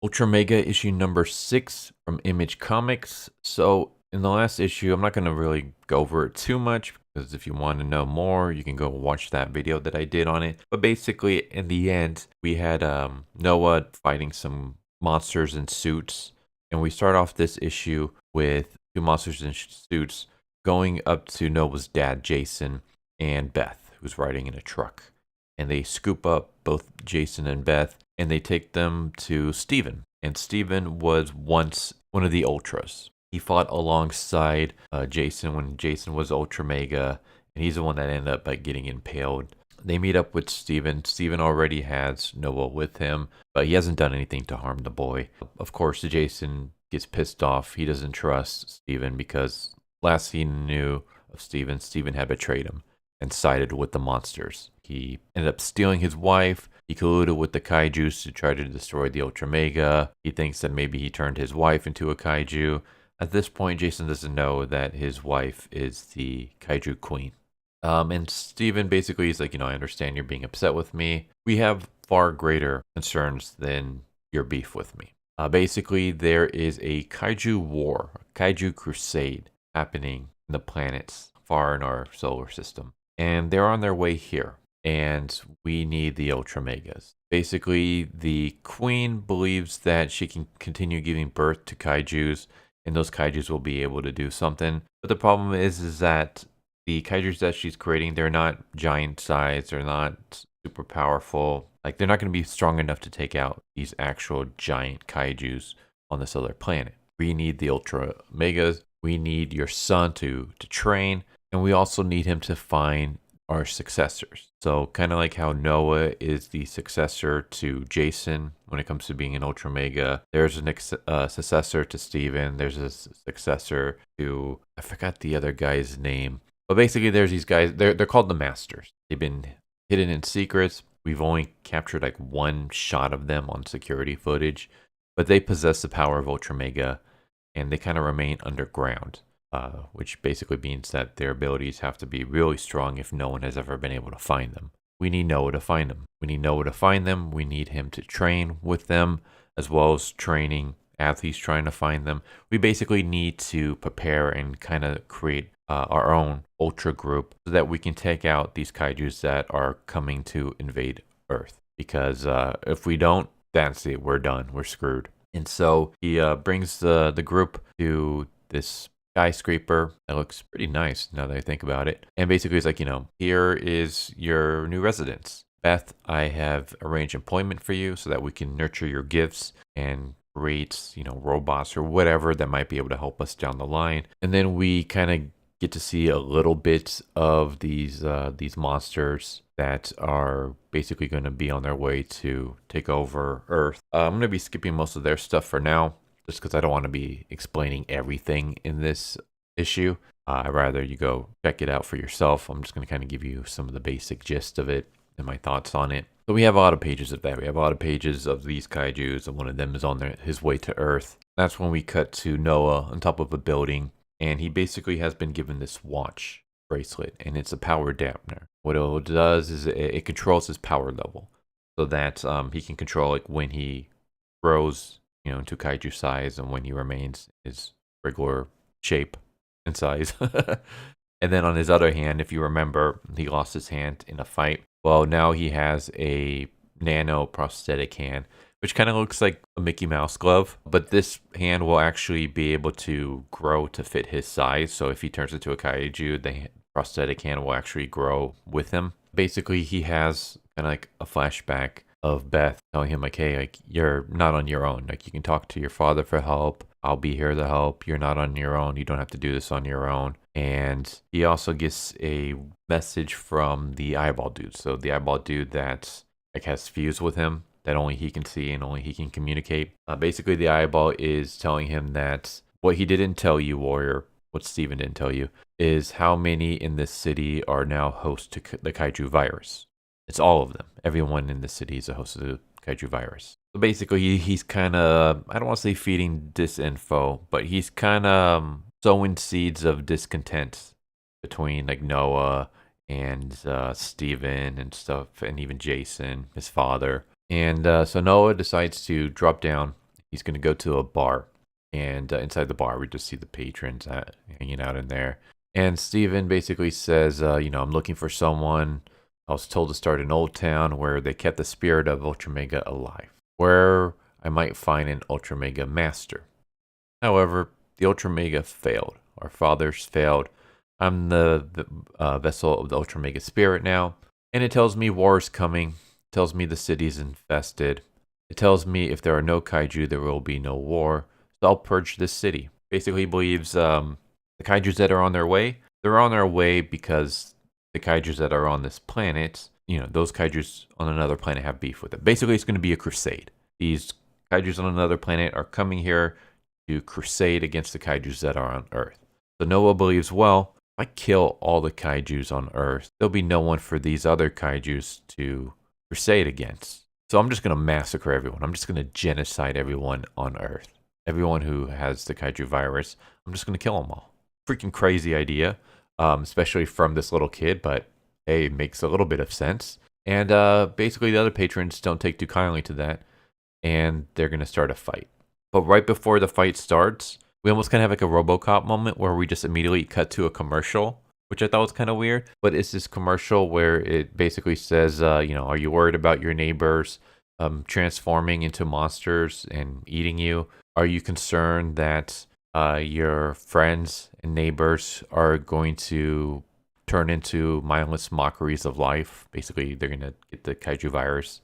Ultramega issue number 6 from Image Comics. So, in the last issue, I'm not going to really go over it too much because if you want to know more, you can go watch that video that I did on it. But basically, in the end, we had Noah fighting some monsters in suits. And we start off this issue with two monsters in suits going up to Noah's dad, Jason, and Beth, who's riding in a truck. And they scoop up both Jason and Beth and they take them to Steven. And Steven was once one of the Ultras. He fought alongside Jason when Jason was Ultramega, and he's the one that ended up getting impaled. They meet up with Steven. Steven already has Noah with him, but he hasn't done anything to harm the boy. Of course, Jason gets pissed off. He doesn't trust Steven because last he knew of Steven, Steven had betrayed him and sided with the monsters. He ended up stealing his wife. He colluded with the Kaijus to try to destroy the Ultramega. He thinks that maybe he turned his wife into a Kaiju. At this point, Jason doesn't know that his wife is the Kaiju queen. And Steven basically is like, I understand you're being upset with me. We have far greater concerns than your beef with me. Basically, there is a Kaiju war, a Kaiju crusade happening in the planets far in our solar system. And they're on their way here. And we need the Ultramegas. Basically, the queen believes that she can continue giving birth to Kaijus, and those Kaijus will be able to do something. But the problem is that the Kaijus that she's creating, they're not giant size, they're not super powerful. Like, they're not going to be strong enough to take out these actual giant Kaijus on this other planet. We need the Ultramegas. We need your son to train, and we also need him to find our successors. So kind of like how Noah is the successor to Jason when it comes to being an Ultramega, there's a successor to Steven, there's a successor to, I forgot the other guy's name, but basically there's these guys, they're called the Masters. They've been hidden in secrets. We've only captured like one shot of them on security footage, but they possess the power of Ultramega and they kind of remain underground. Which basically means that their abilities have to be really strong if no one has ever been able to find them. We need Noah to find them. We need Noah to find them. We need him to train with them, as well as training as he's trying to find them. We basically need to prepare and kind of create our own Ultra group so that we can take out these Kaijus that are coming to invade Earth. Because if we don't, that's it. We're done. We're screwed. And so he brings the group to this skyscraper that looks pretty nice now that I think about it. And basically it's like, here is your new residence. Beth, I have arranged employment for you so that we can nurture your gifts and create, robots or whatever that might be able to help us down the line. And then we kind of get to see a little bit of these monsters that are basically going to be on their way to take over Earth. I'm going to be skipping most of their stuff for now, just because I don't want to be explaining everything in this issue. I'd rather you go check it out for yourself. I'm just going to kind of give you some of the basic gist of it and my thoughts on it. So we have a lot of pages of that. We have a lot of pages of these Kaijus, and one of them is on his way to Earth. That's when we cut to Noah on top of a building, and he basically has been given this watch bracelet, and it's a power dampener. What it does is it controls his power level so that he can control like when he grows into Kaiju size and when he remains his regular shape and size. And then on his other hand, if you remember, he lost his hand in a fight. Well, now he has a nano prosthetic hand, which kind of looks like a Mickey Mouse glove. But this hand will actually be able to grow to fit his size. So if he turns into a Kaiju, the prosthetic hand will actually grow with him. Basically, he has kind of like a flashback of Beth telling him like, hey, like, you're not on your own. Like, you can talk to your father for help. I'll be here to help. You're not on your own. You don't have to do this on your own. And he also gets a message from the eyeball dude. So the eyeball dude that like has fused with him that only he can see and only he can communicate. Basically, the eyeball is telling him that what he didn't tell you, Warrior, what Steven didn't tell you, is how many in this city are now host to the Kaiju virus. It's all of them. Everyone in the city is a host of the Kaiju virus. So basically, he's kind of, I don't want to say feeding disinfo, but he's kind of sowing seeds of discontent between like Noah and Steven and stuff, and even Jason, his father. And so Noah decides to drop down he's going to go to a bar. And inside the bar, we just see the patrons hanging out in there. And Steven basically says, I'm looking for someone. I was told to start an old town where they kept the spirit of Ultramega alive, where I might find an Ultramega master. However, the Ultramega failed. Our fathers failed. I'm the vessel of the Ultramega spirit now. And it tells me war is coming. It tells me the city's infested. It tells me if there are no kaiju, there will be no war. So I'll purge this city. Basically, he believes the kaijus that are on their way, they're on their way because the kaijus that are on this planet, those kaijus on another planet have beef with it. Basically, it's going to be a crusade. These kaijus on another planet are coming here to crusade against the kaijus that are on Earth. So Noah believes, well, if I kill all the kaijus on Earth, there'll be no one for these other kaijus to crusade against. So I'm just going to massacre everyone. I'm just going to genocide everyone on Earth. Everyone who has the kaiju virus, I'm just going to kill them all. Freaking crazy idea, especially from this little kid, but hey, it makes a little bit of sense. And basically the other patrons don't take too kindly to that, and they're going to start a fight. But right before the fight starts, we almost kind of have like a RoboCop moment where we just immediately cut to a commercial, which I thought was kind of weird. But it's this commercial where it basically says, are you worried about your neighbors transforming into monsters and eating you? Are you concerned that your friends and neighbors are going to turn into mindless mockeries of life? Basically, they're going to get the kaiju virus.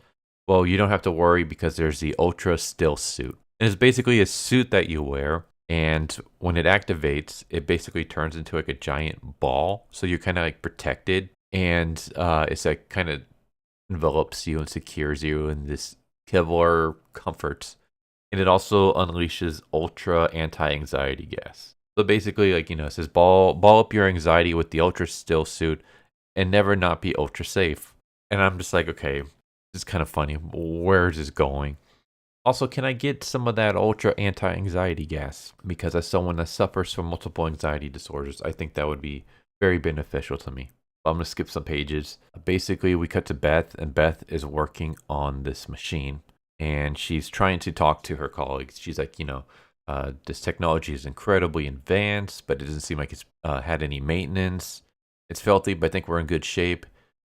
Well, you don't have to worry because there's the Ultra Still suit. And it's basically a suit that you wear. And when it activates, it basically turns into like a giant ball. So you're kind of like protected. And it's like kind of envelops you and secures you in this Kevlar comfort. And it also unleashes ultra anti-anxiety gas. So basically, it says ball up your anxiety with the Ultra Still suit and never not be ultra safe. And I'm just like, okay, this is kind of funny. Where is this going? Also, can I get some of that ultra anti-anxiety gas? Because as someone that suffers from multiple anxiety disorders, I think that would be very beneficial to me. I'm going to skip some pages. Basically, we cut to Beth, and Beth is working on this machine. And she's trying to talk to her colleagues. She's like, this technology is incredibly advanced, but it doesn't seem like it's had any maintenance. It's filthy, but I think we're in good shape.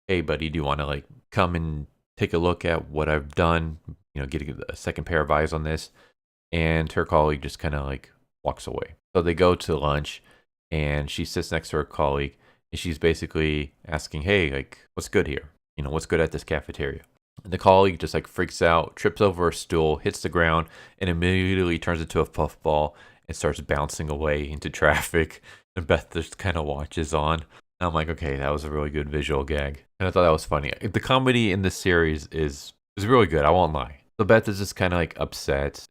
Hey, buddy, do you want to come and take a look at what I've done? Get a second pair of eyes on this. And her colleague just kind of walks away. So they go to lunch, and she sits next to her colleague, and she's basically asking, hey, what's good here? What's good at this cafeteria? And the colleague just freaks out, trips over a stool, hits the ground, and immediately turns into a puffball and starts bouncing away into traffic. And Beth just kind of watches on. And I'm like, okay, that was a really good visual gag. And I thought that was funny. The comedy in this series is really good, I won't lie. So Beth is just kind of upset.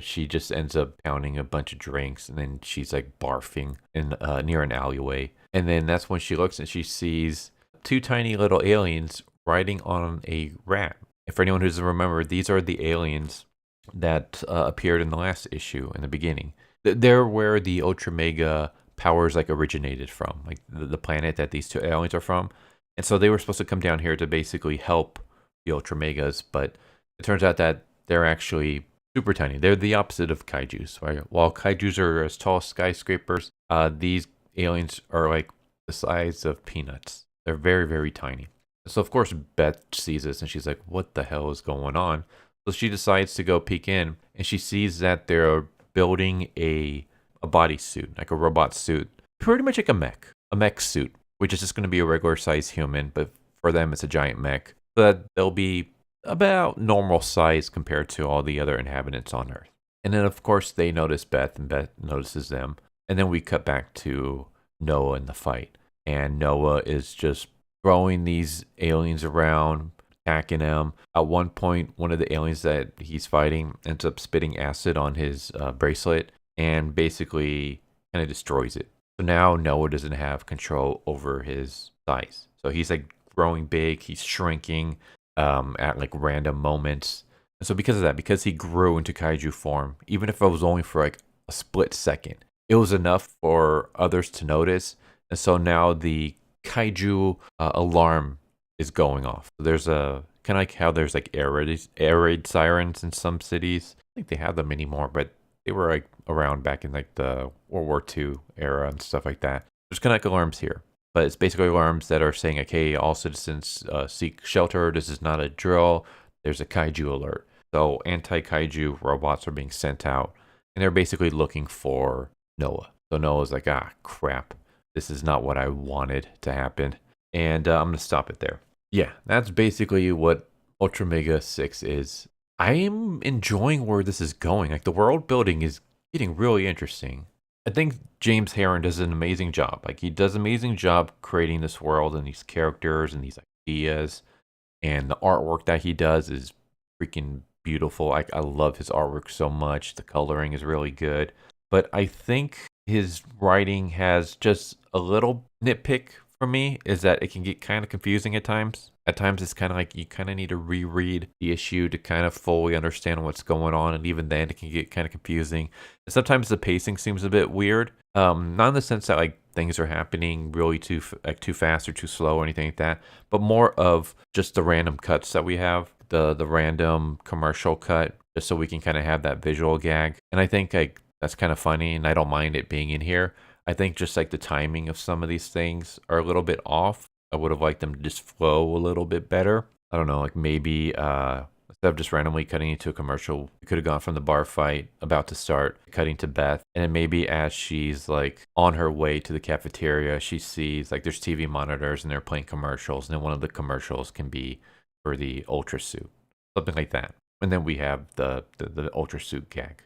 She just ends up pounding a bunch of drinks, and then she's barfing in near an alleyway. And then that's when she looks and she sees two tiny little aliens riding on a rat. And for anyone who doesn't remember, these are the aliens that appeared in the last issue in the beginning. They're where the Ultramega powers originated from, the planet that these two aliens are from. And so they were supposed to come down here to basically help the Ultramegas, but it turns out that they're actually super tiny. They're the opposite of kaijus, right? While kaijus are as tall as skyscrapers, these aliens are the size of peanuts. They're very, very tiny. So of course Beth sees this and she's like, what the hell is going on? So she decides to go peek in, and she sees that they're building a bodysuit, a robot suit, pretty much like a mech suit, which is just going to be a regular size human, but for them it's a giant mech. So that they'll be about normal size compared to all the other inhabitants on Earth. And then of course they notice Beth, and Beth notices them. And then we cut back to Noah in the fight. And Noah is just throwing these aliens around, attacking them. At one point, one of the aliens that he's fighting ends up spitting acid on his bracelet and basically kind of destroys it. So now Noah doesn't have control over his size. So he's growing big, he's shrinking at random moments. And so because of that, because he grew into kaiju form, even if it was only for a split second, it was enough for others to notice. And so now the kaiju alarm is going off. There's a kind of how there's air raid sirens in some cities. think they have them anymore, but they were like around back in like the World War II era and stuff like that. There's kinetic alarms here, but it's basically alarms that are saying, like, hey, all citizens seek shelter. This is not a drill. There's a kaiju alert. So anti-kaiju robots are being sent out, and they're basically looking for Noah. So Noah's like, ah, crap. This is not what I wanted to happen. And I'm going to stop it there. Yeah, that's basically what Ultramega 6 is. I am enjoying where this is going. Like, the world building is getting really interesting. I think James Herron does an amazing job. Like, he does an amazing job creating this world and these characters and these ideas. And the artwork that he does is freaking beautiful. I love his artwork so much. The coloring is really good. But I think his writing has just a little nitpick for me, is that it can get kind of confusing at times. At times it's kind of like you kind of need to reread the issue to kind of fully understand what's going on, and even then it can get kind of confusing. And sometimes the pacing seems a bit weird. Not in the sense that like things are happening really too fast or too slow or anything like that, but more of just the random cuts that we have, the random commercial cut, just so we can kind of have that visual gag. And I think like that's kind of funny, and I don't mind it being in here. I think just like the timing of some of these things are a little bit off. I would have liked them to just flow a little bit better. I don't know, like maybe instead of just randomly cutting into a commercial, we could have gone from the bar fight about to start, cutting to Beth. And then maybe as she's like on her way to the cafeteria, she sees like there's TV monitors and they're playing commercials. And then one of the commercials can be for the Ultra suit, something like that. And then we have the Ultra suit gag.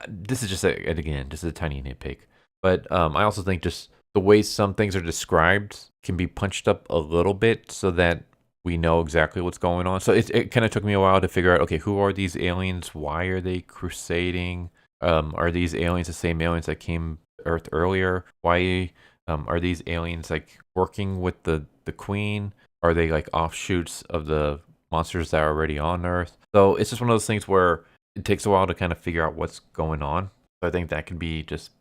This is just, again, just a tiny nitpick. But I also think just the way some things are described can be punched up a little bit so that we know exactly what's going on. So it kind of took me a while to figure out, okay, who are these aliens? Why are they crusading? Are these aliens the same aliens that came to Earth earlier? Why are these aliens like working with the queen? Are they like offshoots of the monsters that are already on Earth? So it's just one of those things where it takes a while to kind of figure out what's going on. So I think that can be just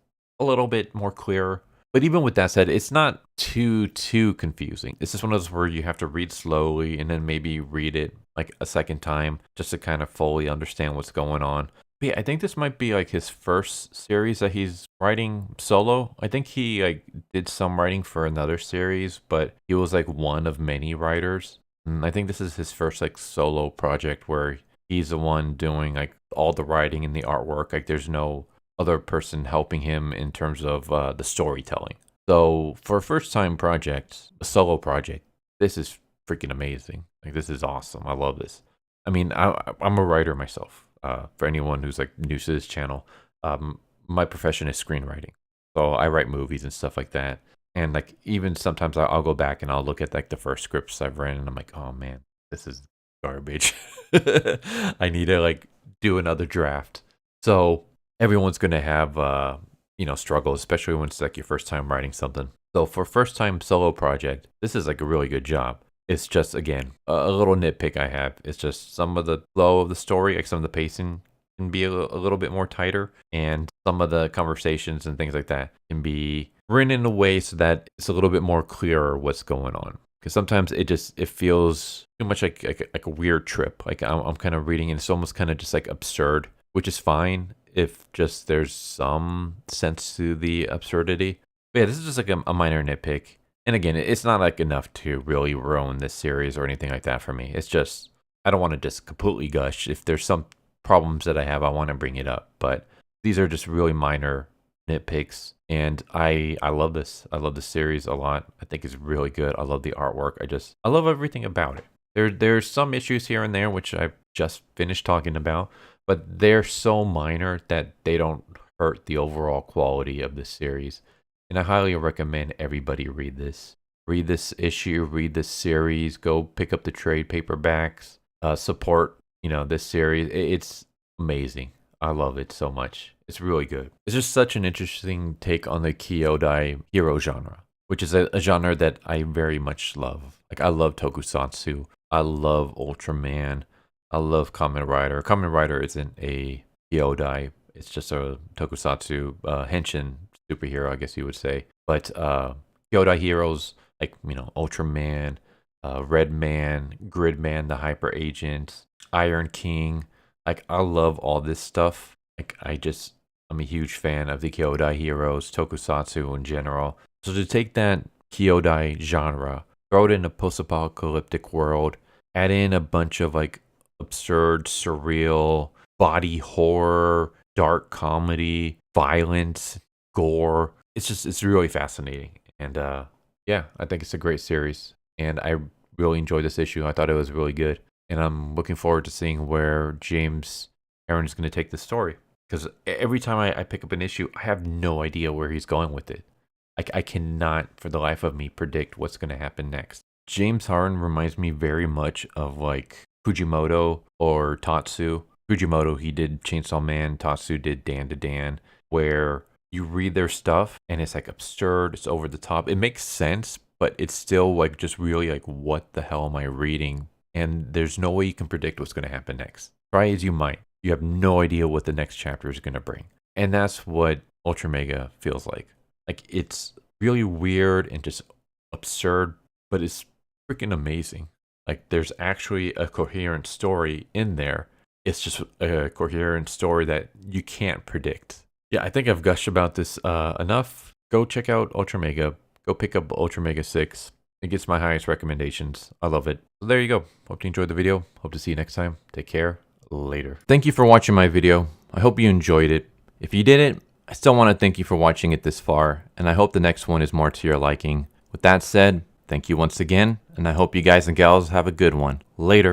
a little bit more clear. But even with that said, it's not too confusing. It's just one of those where you have to read slowly and then maybe read it like a second time just to kind of fully understand what's going on. But yeah, I think this might be like his first series that he's writing solo. I think he like did some writing for another series, but he was like one of many writers. And I think this is his first like solo project where he's the one doing like all the writing and the artwork. Like there's no other person helping him in terms of the storytelling. So for a first time project, a solo project, this is freaking amazing. Like this is awesome. I love this. I mean, I'm a writer myself. For anyone who's like new to this channel, my profession is screenwriting. So I write movies and stuff like that. And like even sometimes I'll go back and I'll look at like the first scripts I've written and I'm like, oh man, this is garbage. I need to like do another draft. So everyone's going to have, struggles, especially when it's like your first time writing something. So for first time solo project, this is like a really good job. It's just, again, a little nitpick I have. It's just some of the flow of the story, like some of the pacing can be a little bit more tighter. And some of the conversations and things like that can be written in a way so that it's a little bit more clearer what's going on. Because sometimes it feels too much like a weird trip. Like I'm kind of reading and it's almost kind of just like absurd, which is fine if just there's some sense to the absurdity. But yeah, this is just like a minor nitpick. And again, it's not like enough to really ruin this series or anything like that for me. It's just, I don't want to just completely gush. If there's some problems that I have, I want to bring it up. But these are just really minor nitpicks. And I love this. I love this series a lot. I think it's really good. I love the artwork. I love everything about it. There's some issues here and there, which I've just finished talking about, but they're so minor that they don't hurt the overall quality of the series. And I highly recommend everybody read this. Read this issue, read this series, go pick up the trade paperbacks, support, this series. It's amazing. I love it so much. It's really good. It's just such an interesting take on the Kyodai hero genre, which is a genre that I very much love. Like I love tokusatsu. I love Ultraman. I love Kamen Rider. Kamen Rider isn't a Kyodai. It's just a tokusatsu henshin superhero, I guess you would say. But Kyodai heroes like, Ultraman, Red Man, Gridman, the Hyper Agent, Iron King, Like, I love all this stuff. Like, I'm a huge fan of the Kyodai heroes, tokusatsu in general. So to take that Kyodai genre, throw it in a post-apocalyptic world, add in a bunch of like absurd, surreal, body horror, dark comedy, violence, gore. It's really fascinating. And yeah, I think it's a great series. And I really enjoyed this issue. I thought it was really good. And I'm looking forward to seeing where James Aaron is going to take the story. Because every time I pick up an issue, I have no idea where he's going with it. I cannot, for the life of me, predict what's going to happen next. James Harden reminds me very much of like Fujimoto or Tatsu. Fujimoto, he did Chainsaw Man. Tatsu did Dan to Dan, where you read their stuff and it's like absurd. It's over the top. It makes sense, but it's still like just really like, what the hell am I reading? And there's no way you can predict what's going to happen next. Try as you might. You have no idea what the next chapter is going to bring. And that's what Ultramega feels like. Like, it's really weird and just absurd, but it's freaking amazing. Like, there's actually a coherent story in there. It's just a coherent story that you can't predict. Yeah, I think I've gushed about this enough. Go check out Ultramega. Go pick up Ultramega 6. It gets my highest recommendations. I love it. So there you go. Hope you enjoyed the video. Hope to see you next time. Take care. Later. Thank you for watching my video. I hope you enjoyed it. If you didn't, I still want to thank you for watching it this far, and I hope the next one is more to your liking. With that said, thank you once again, and I hope you guys and gals have a good one. Later.